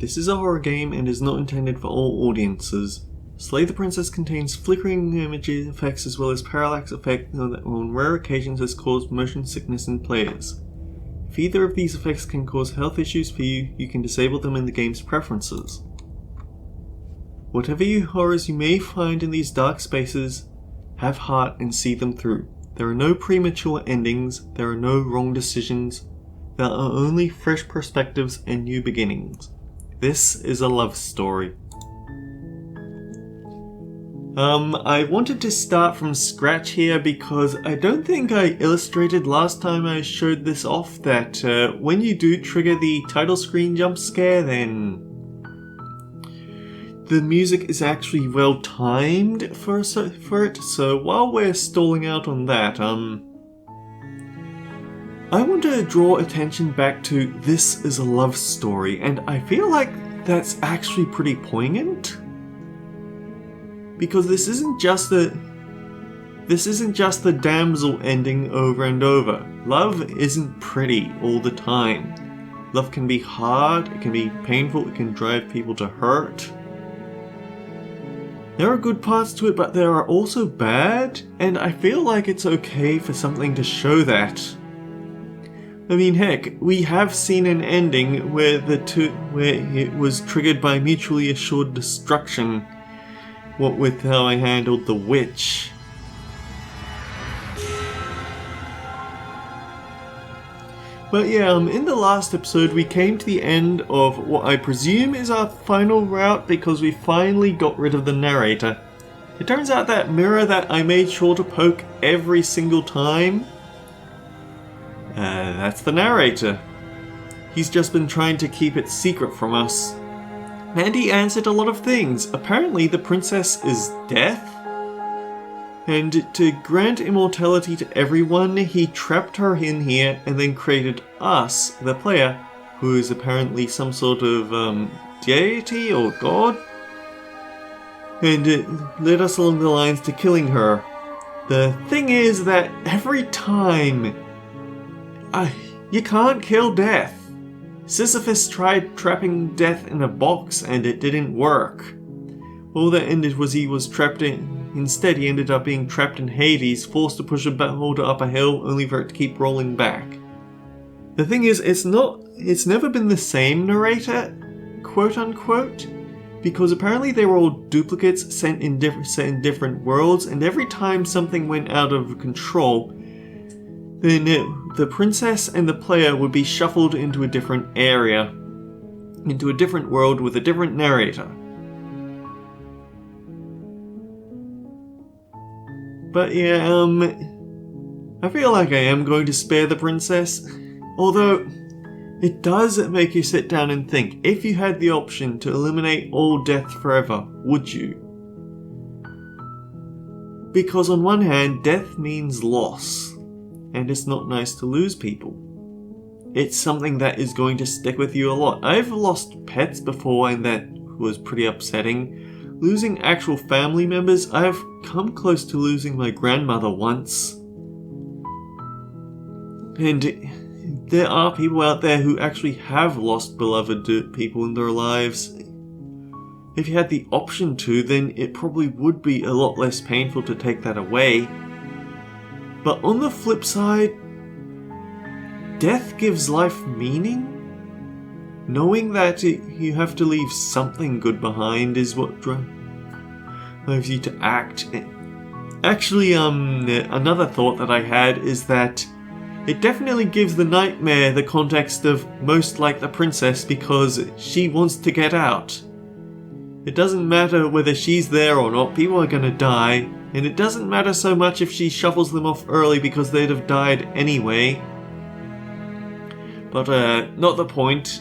This is a horror game and is not intended for all audiences. Slay the Princess contains flickering image effects as well as parallax effect that on rare occasions has caused motion sickness in players. If either of these effects can cause health issues for you, you can disable them in the game's preferences. Whatever horrors you may find in these dark spaces, have heart and see them through. There are no premature endings, there are no wrong decisions, there are only fresh perspectives and new beginnings. This is a love story. I wanted to start from scratch here because I don't think I illustrated last time I showed this off that when you do trigger the title screen jump scare, then the music is actually well timed for it. So while we're stalling out on that, I want to draw attention back to this is a love story, and I feel like that's actually pretty poignant. Because this isn't just the damsel ending over and over. Love isn't pretty all the time. Love can be hard, it can be painful, it can drive people to hurt. There are good parts to it, but there are also bad, and I feel like it's okay for something to show that. I mean, heck, we have seen an ending where it was triggered by mutually assured destruction. What with how I handled the witch. But yeah, in the last episode we came to the end of what I presume is our final route because we finally got rid of the narrator. It turns out that mirror that I made sure to poke every single time, that's the narrator. He's just been trying to keep it secret from us. And he answered a lot of things. Apparently the princess is death. And to grant immortality to everyone, he trapped her in here and then created us, the player, who is apparently some sort of deity or god. And it led us along the lines to killing her. The thing is that every time, you can't kill death. Sisyphus tried trapping death in a box and it didn't work. All that ended was he was trapped in. Instead, he ended up being trapped in Hades, forced to push a boulder up a hill, only for it to keep rolling back. The thing is, it's never been the same narrator, quote unquote, because apparently they were all duplicates set in different worlds, and every time something went out of control, then the princess and the player would be shuffled into a different area, into a different world with a different narrator. But yeah, I feel like I am going to spare the princess, although it does make you sit down and think, if you had the option to eliminate all death forever, would you? Because on one hand, death means loss. And it's not nice to lose people. It's something that is going to stick with you a lot. I've lost pets before and that was pretty upsetting. Losing actual family members, I've come close to losing my grandmother once. And there are people out there who actually have lost beloved people in their lives. If you had the option to, then it probably would be a lot less painful to take that away. But on the flip side, death gives life meaning. Knowing that you have to leave something good behind is what drives you to act. Actually, another thought that I had is that it definitely gives the nightmare the context of most like the princess because she wants to get out. It doesn't matter whether she's there or not, people are gonna die. And it doesn't matter so much if she shuffles them off early because they'd have died anyway. But, not the point.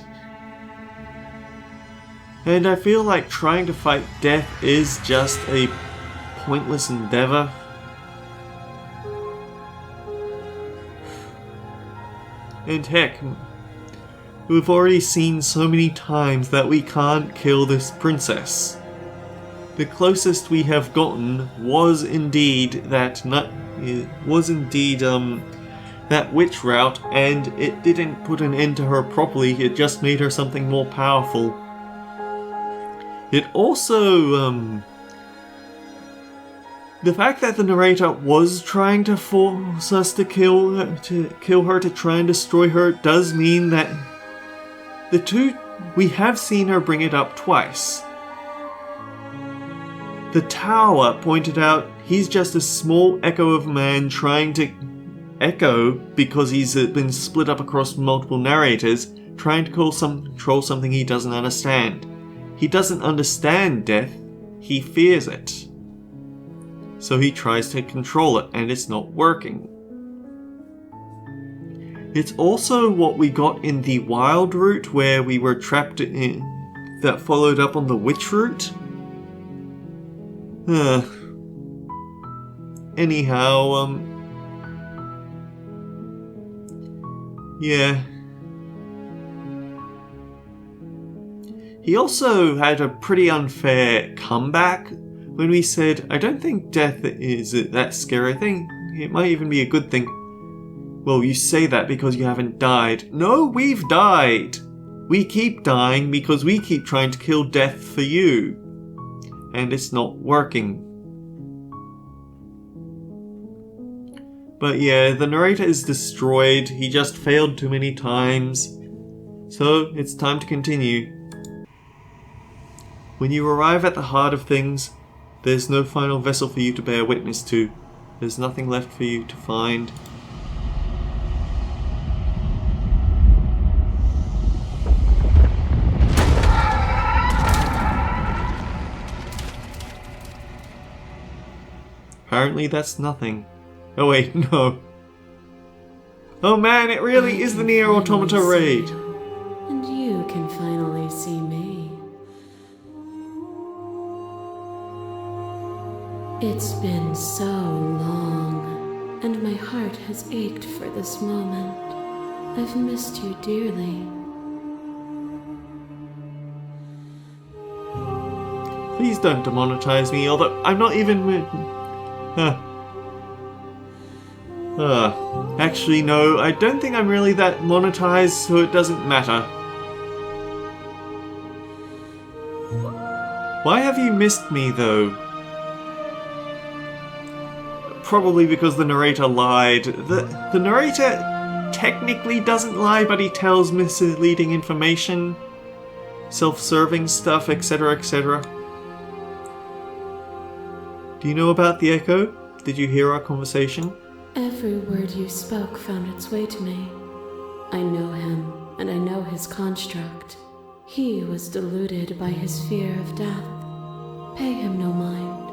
And I feel like trying to fight death is just a pointless endeavor. And heck, we've already seen so many times that we can't kill this princess. The closest we have gotten was indeed that witch route, and it didn't put an end to her properly, it just made her something more powerful. It also, the fact that the narrator was trying to force us to kill her, to try and destroy her, does mean that we have seen her bring it up twice. The tower pointed out he's just a small echo of a man trying to echo because he's been split up across multiple narrators, trying to control something he doesn't understand. He doesn't understand death, he fears it. So he tries to control it, and it's not working. It's also what we got in the wild route, where we were trapped in, that followed up on the witch route. Anyhow, yeah. He also had a pretty unfair comeback when we said, I don't think death is that scary. I think it might even be a good thing. Well, you say that because you haven't died. No, we've died. We keep dying because we keep trying to kill death for you. And it's not working. But yeah, the narrator is destroyed. He just failed too many times. So it's time to continue. When you arrive at the heart of things, there's no final vessel for you to bear witness to. There's nothing left for you to find. Apparently that's nothing. Oh wait, no. Oh man, it really is the Nier Automata raid. And you can finally see me. It's been so long, and my heart has ached for this moment. I've missed you dearly. Please don't demonetize me, although I'm not even... Actually, no, I don't think I'm really that monetized, so it doesn't matter. Why have you missed me, though? Probably because the narrator lied. The narrator technically doesn't lie, but he tells misleading information, self-serving stuff, etc., etc. Do you know about the Echo? Did you hear our conversation? Every word you spoke found its way to me. I know him, and I know his construct. He was deluded by his fear of death. Pay him no mind.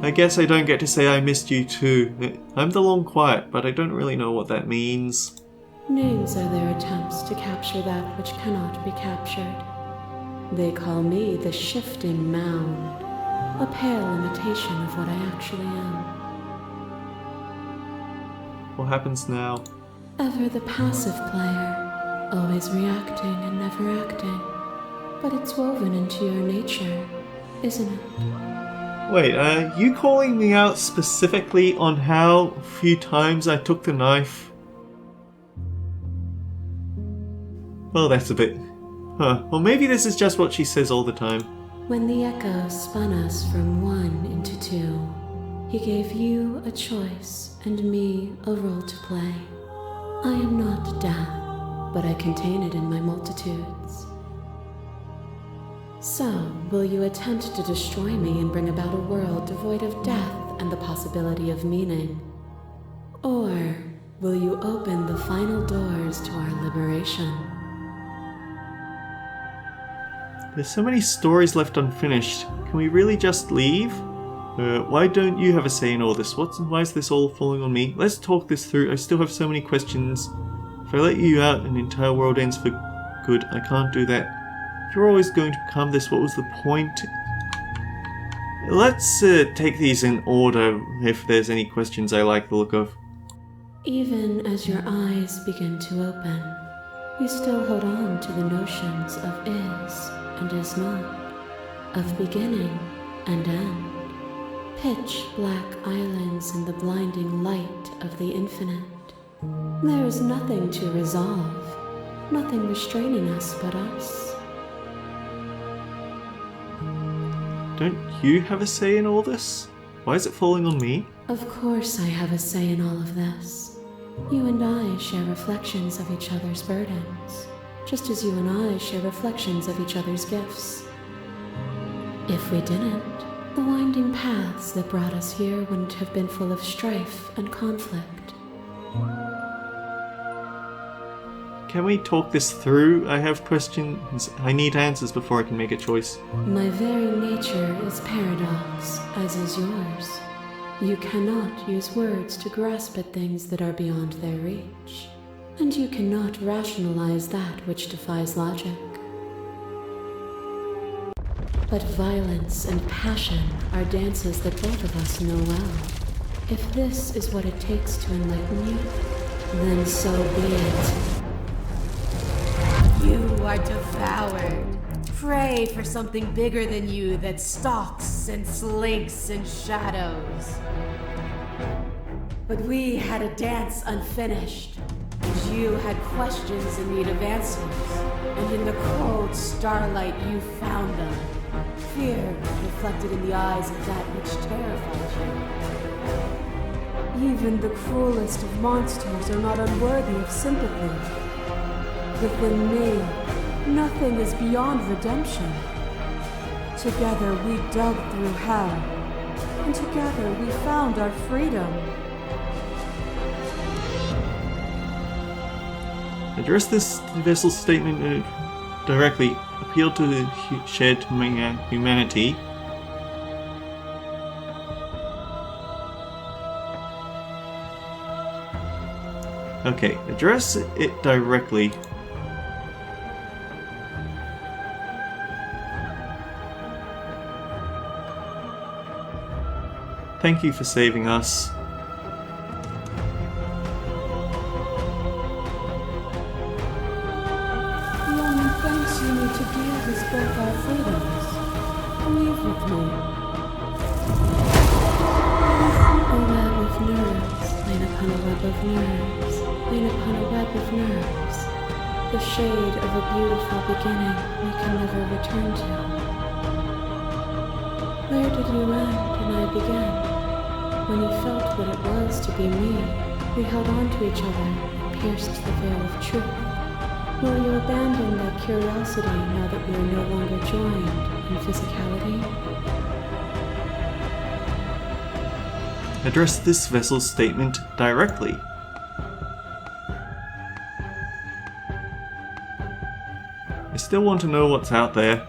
I guess I don't get to say I missed you too. I'm the long quiet, but I don't really know what that means. Names are their attempts to capture that which cannot be captured. They call me the shifting Mound, a pale imitation of what I actually am. What happens now? Ever the passive player, always reacting and never acting. But it's woven into your nature, isn't it? Wait, are you calling me out specifically on how few times I took the knife? Well, that's a bit... Well, maybe this is just what she says all the time. When the Echo spun us from one into two, he gave you a choice and me a role to play. I am not death, but I contain it in my multitudes. So, will you attempt to destroy me and bring about a world devoid of death and the possibility of meaning? Or will you open the final doors to our liberation? There's so many stories left unfinished. Can we really just leave? Why don't you have a say in all this? Why is this all falling on me? Let's talk this through. I still have so many questions. If I let you out, an entire world ends for good. I can't do that. If you're always going to become this, what was the point? Let's take these in order if there's any questions I like the look of. Even as your eyes begin to open, you still hold on to the notions of is and is not, of beginning and end, pitch black islands in the blinding light of the infinite. There is nothing to resolve, Nothing restraining us but us. Don't you have a say in all this? Why is it falling on me? Of course I have a say in all of this. You and I share reflections of each other's burdens, just as you and I share reflections of each other's gifts. If we didn't, the winding paths that brought us here wouldn't have been full of strife and conflict. Can we talk this through? I have questions. I need answers before I can make a choice. My very nature is paradox, as is yours. You cannot use words to grasp at things that are beyond their reach, and you cannot rationalize that which defies logic. But violence and passion are dances that both of us know well. If this is what it takes to enlighten you, then so be it. You are devoured. Pray for something bigger than you that stalks and slinks in shadows. But we had a dance unfinished, and you had questions in need of answers, and in the cold starlight you found them. Fear reflected in the eyes of that which terrified you. Even the cruelest of monsters are not unworthy of sympathy. Within me, nothing is beyond redemption. Together we dug through hell, and together we found our freedom. Address this vessel statement directly. Appeal to the shared humanity. Okay, address it directly. Thank you for saving us. The only thanks you need to give is both our freedoms. Leave with me. A web of nerves, laid upon a web of nerves, laid upon a web of nerves. The shade of a beautiful beginning we can never return to. Where did you end and I begin? When you felt what it was to be me, we held on to each other and pierced the veil of truth. Will you abandon that curiosity now that we are no longer joined in physicality? Address this vessel's statement directly. I still want to know what's out there.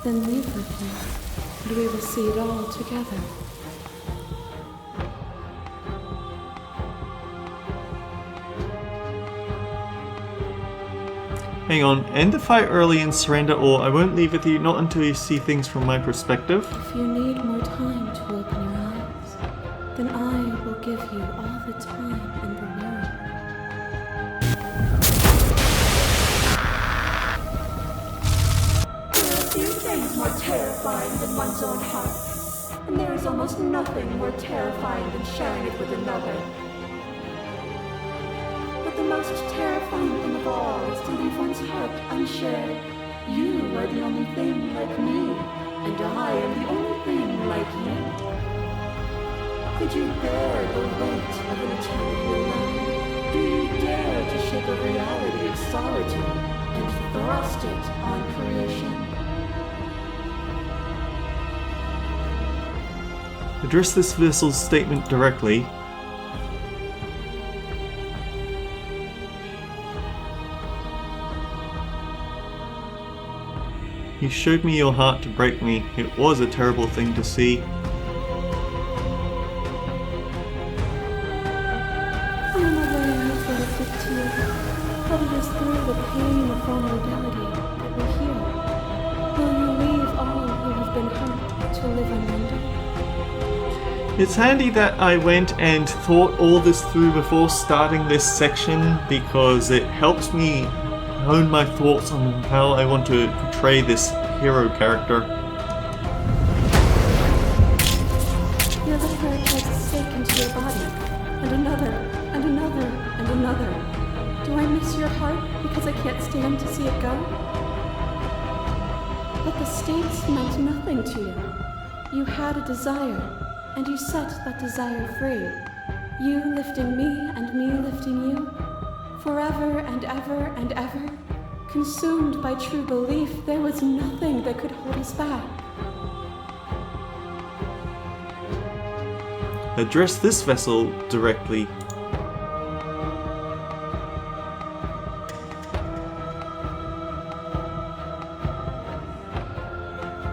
Then leave with me, and we will see it all together. Hang on, end the fight early and surrender, or I won't leave with you, not until you see things from my perspective. If you need more time to open your eyes, then I will give you all the time in the world. There are few things more terrifying than one's own heart, and there is almost nothing more terrifying than sharing it with another. But the most terrifying thing of all is to leave one's heart unshared. You are the only thing like me, and I am the only thing like you. Could you bear the weight of an eternity alone? Do you dare to shake the reality of solitude and thrust it on creation? Address this vessel's statement directly. You showed me your heart to break me. It was a terrible thing to see. I am aware of what it did to you, but it is through the pain of vulnerability that we heal. Will you leave all who have been hurt to live unwounded? It's handy that I went and thought all this through before starting this section, because it helps me hone my thoughts on how I want to portray this hero character. Your little hurt has sink into your body, and another, and another, and another. Do I miss breaks your heart because I can't stand to see it go? But the stakes meant nothing to you. You had a desire, and you set that desire free. You lifting me and me lifting you, forever and ever and ever. Consumed by true belief, there was nothing that could hold us back. Address this vessel directly.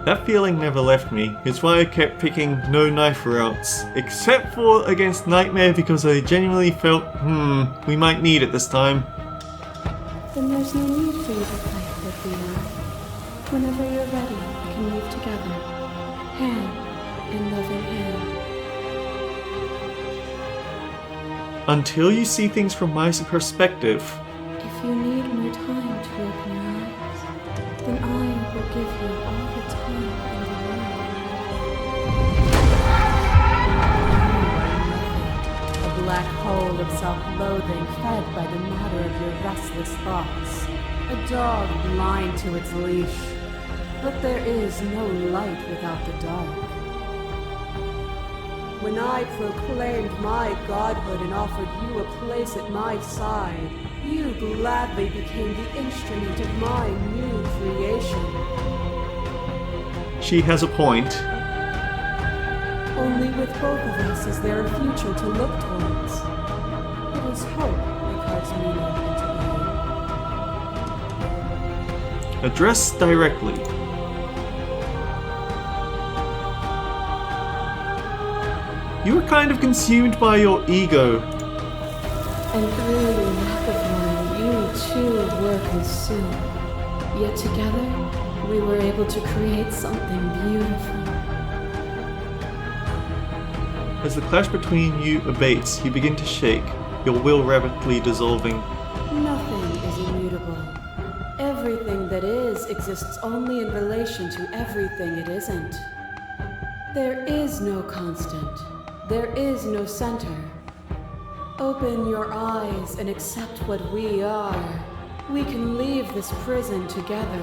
That feeling never left me. It's why I kept picking no knife routes. Except for against Nightmare, because I genuinely felt, we might need it this time. Then there's no need for you to fight with me now. Whenever you're ready, we can move together. Hand in loving hand. Until you see things from my perspective. If you need more time to open your eyes, then I will give you all the time in the world. A black hole of self-loathing fed by the matter of your restless thoughts. A dog blind to its leash. But there is no light without the dark. When I proclaimed my godhood and offered you a place at my side, you gladly became the instrument of my new creation. She has a point. Only with both of us is there a future to look towards. It is hope that carves meaning into being. Address directly. You were kind of consumed by your ego. And through your lack of one, you too were consumed. Yet together, we were able to create something beautiful. As the clash between you abates, you begin to shake, your will rapidly dissolving. Nothing is immutable. Everything that is exists only in relation to everything it isn't. There is no constant. There is no center. Open your eyes and accept what we are. We can leave this prison together.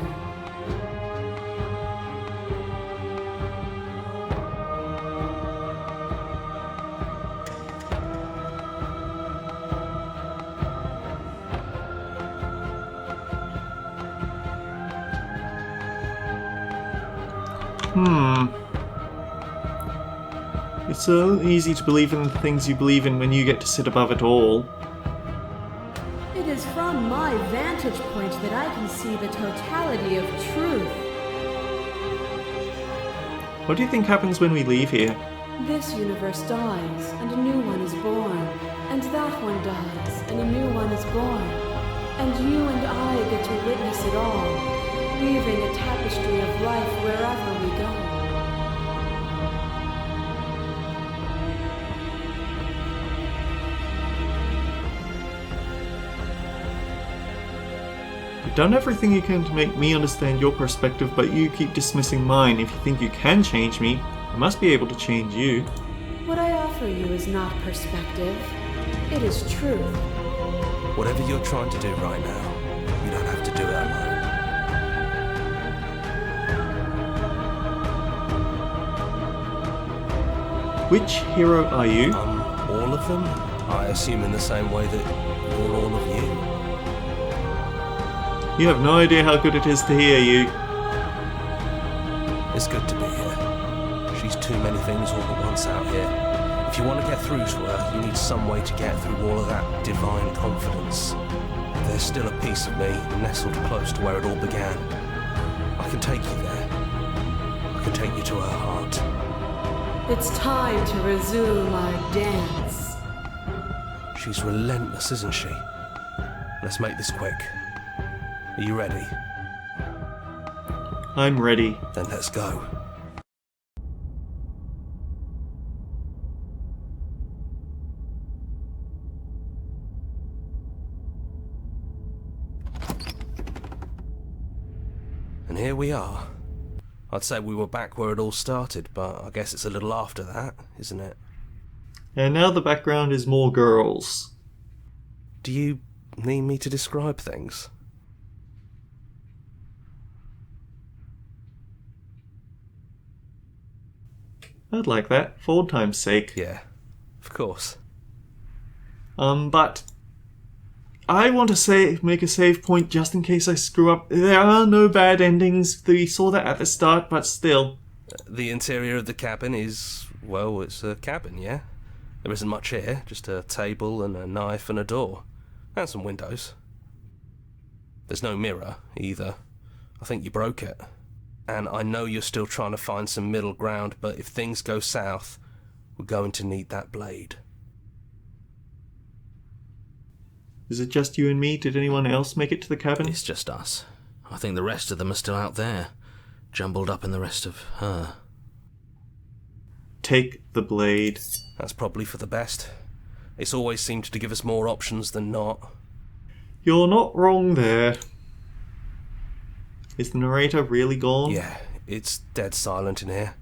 It's so easy to believe in the things you believe in when you get to sit above it all. It is from my vantage point that I can see the totality of truth. What do you think happens when we leave here? This universe dies, and a new one is born. And that one dies, and a new one is born. And you and I get to witness it all, weaving a tapestry of life wherever we go. You've done everything you can to make me understand your perspective, but you keep dismissing mine. If you think you can change me, I must be able to change you. What I offer you is not perspective. It is truth. Whatever you're trying to do right now, you don't have to do it alone. Which hero are you? All of them? I assume in the same way that you're all of you. You have no idea how good it is to hear you. It's good to be here. She's too many things all at once out here. If you want to get through to her, you need some way to get through all of that divine confidence. There's still a piece of me nestled close to where it all began. I can take you there. I can take you to her heart. It's time to resume our dance. She's relentless, isn't she? Let's make this quick. Are you ready? I'm ready. Then let's go. And here we are. I'd say we were back where it all started, but I guess it's a little after that, isn't it? And now the background is more girls. Do you need me to describe things? I'd like that, for old time's sake. Yeah, of course. But I want to make a save point just in case I screw up. There are no bad endings. We saw that at the start, but still. The interior of the cabin is, well, it's a cabin, yeah? There isn't much here, just a table and a knife and a door. And some windows. There's no mirror, either. I think you broke it. And I know you're still trying to find some middle ground, but if things go south, we're going to need that blade. Is it just you and me? Did anyone else make it to the cabin? It's just us. I think the rest of them are still out there, jumbled up in the rest of her. Take the blade. That's probably for the best. It's always seemed to give us more options than not. You're not wrong there. Is the narrator really gone? Yeah, it's dead silent in here.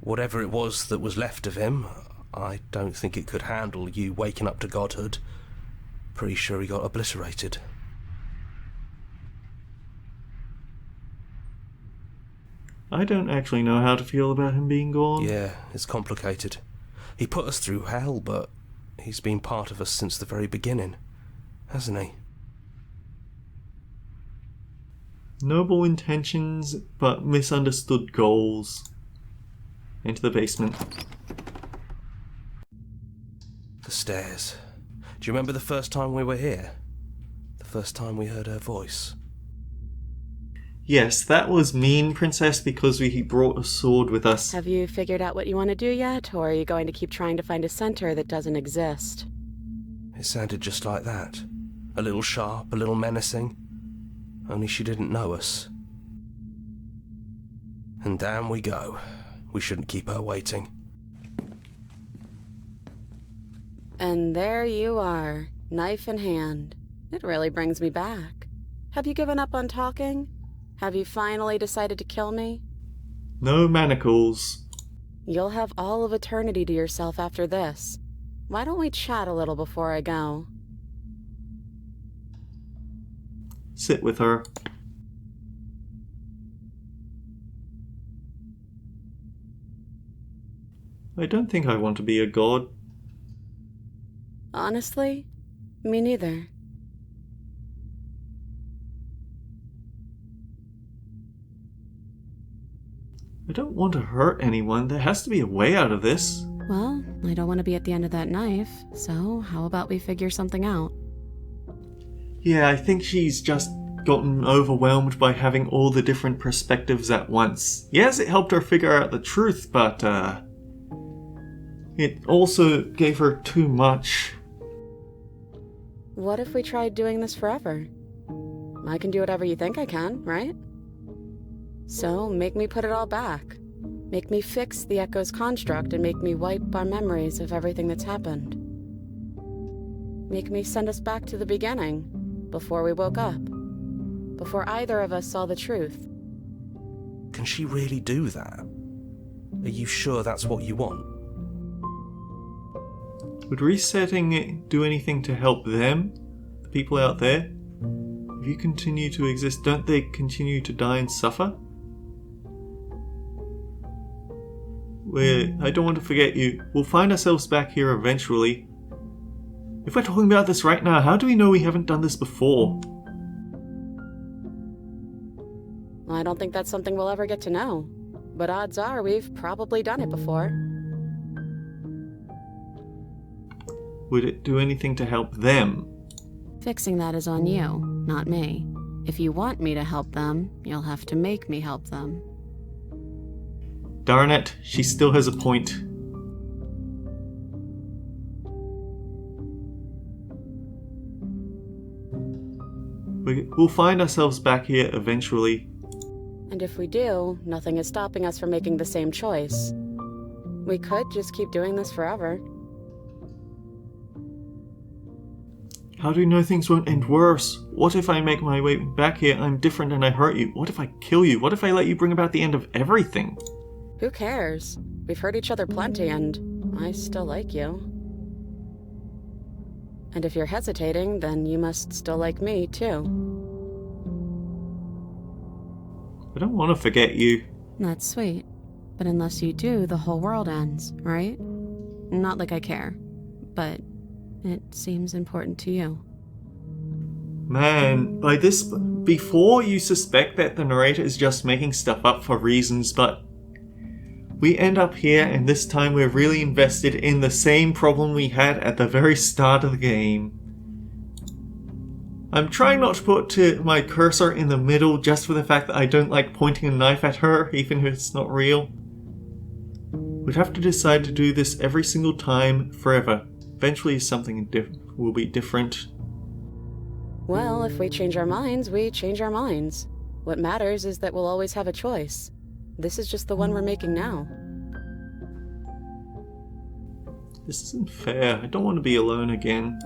Whatever it was that was left of him, I don't think it could handle you waking up to godhood. Pretty sure he got obliterated. I don't actually know how to feel about him being gone. Yeah, it's complicated. He put us through hell, but he's been part of us since the very beginning, hasn't he? Noble intentions, but misunderstood goals. Into the basement. The stairs. Do you remember the first time we were here? The first time we heard her voice? Yes, that was mean, Princess, because we brought a sword with us. Have you figured out what you want to do yet, or are you going to keep trying to find a center that doesn't exist? It sounded just like that. A little sharp, a little menacing. Only she didn't know us. And down we go. We shouldn't keep her waiting. And there you are, knife in hand. It really brings me back. Have you given up on talking? Have you finally decided to kill me? No manacles. You'll have all of eternity to yourself after this. Why don't we chat a little before I go? Sit with her. I don't think I want to be a god. Honestly, me neither. I don't want to hurt anyone. There has to be a way out of this. Well, I don't want to be at the end of that knife, so how about we figure something out? Yeah, I think she's just gotten overwhelmed by having all the different perspectives at once. Yes, it helped her figure out the truth, but it also gave her too much. What if we tried doing this forever? I can do whatever you think I can, right? So, make me put it all back. Make me fix the Echo's construct and make me wipe our memories of everything that's happened. Make me send us back to the beginning, before we woke up. Before either of us saw the truth. Can she really do that? Are you sure that's what you want? Would resetting it do anything to help them? The people out there? If you continue to exist, don't they continue to die and suffer? I don't want to forget you. We'll find ourselves back here eventually. If we're talking about this right now, how do we know we haven't done this before? I don't think that's something we'll ever get to know. But odds are we've probably done it before. Would it do anything to help them? Fixing that is on you, not me. If you want me to help them, you'll have to make me help them. Darn it, she still has a point. We'll find ourselves back here eventually. And if we do, nothing is stopping us from making the same choice. We could just keep doing this forever. How do you know things won't end worse? What if I make my way back here, I'm different and I hurt you? What if I kill you? What if I let you bring about the end of everything? Who cares? We've hurt each other plenty and I still like you. And if you're hesitating, then you must still like me, too. I don't want to forget you. That's sweet. But unless you do, the whole world ends, right? Not like I care, but it seems important to you. Man, like this, before you suspect that the narrator is just making stuff up for reasons, but we end up here and this time we're really invested in the same problem we had at the very start of the game. I'm trying not to put my cursor in the middle just for the fact that I don't like pointing a knife at her, even if it's not real. We'd have to decide to do this every single time, forever. Eventually something will be different. Well, if we change our minds, we change our minds. What matters is that we'll always have a choice. This is just the one we're making now. This isn't fair. I don't want to be alone again.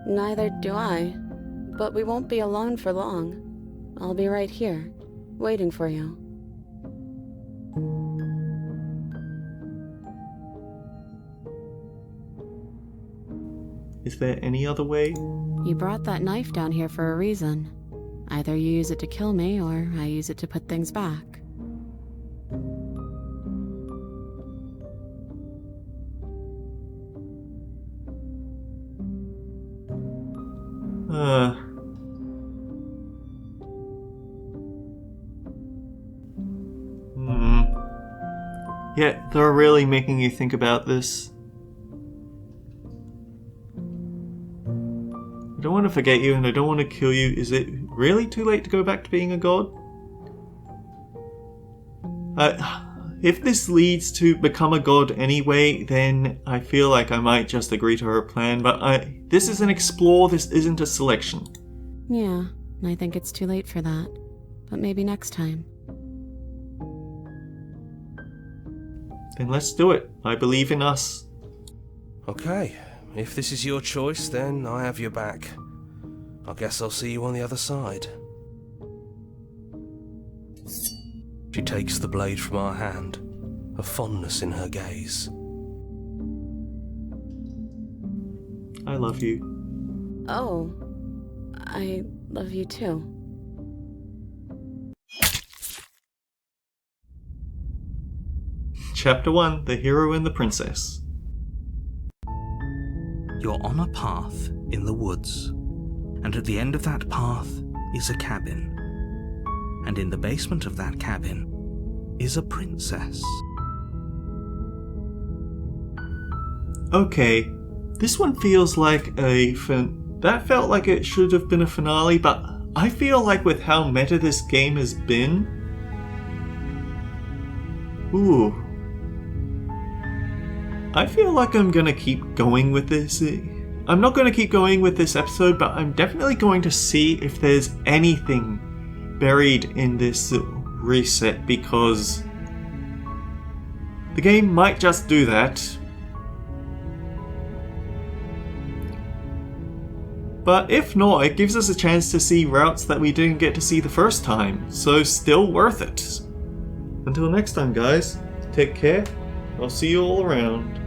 Neither do I. But we won't be alone for long. I'll be right here, waiting for you. Is there any other way? You brought that knife down here for a reason. Either you use it to kill me, or I use it to put things back. Yeah, they're really making you think about this. I don't want to forget you and I don't want to kill you. Is it really too late to go back to being a god? If this leads to become a god anyway, then I feel like I might just agree to her plan, but this is an explore, this isn't a selection. Yeah, I think it's too late for that. But maybe next time. Then let's do it. I believe in us. Okay, if this is your choice, then I have your back. I guess I'll see you on the other side. She takes the blade from our hand, a fondness in her gaze. I love you. Oh, I love you too. Chapter 1, The Hero and the Princess. You're on a path in the woods, and at the end of that path is a cabin. And in the basement of that cabin is a princess. Okay, this one feels like that felt like it should have been a finale, but I feel like with how meta this game has been... Ooh. I feel like I'm gonna keep going with this. I'm not gonna keep going with this episode, but I'm definitely going to see if there's anything buried in this reset, because the game might just do that. But if not, it gives us a chance to see routes that we didn't get to see the first time, so still worth it. Until next time, guys, take care. I'll see you all around.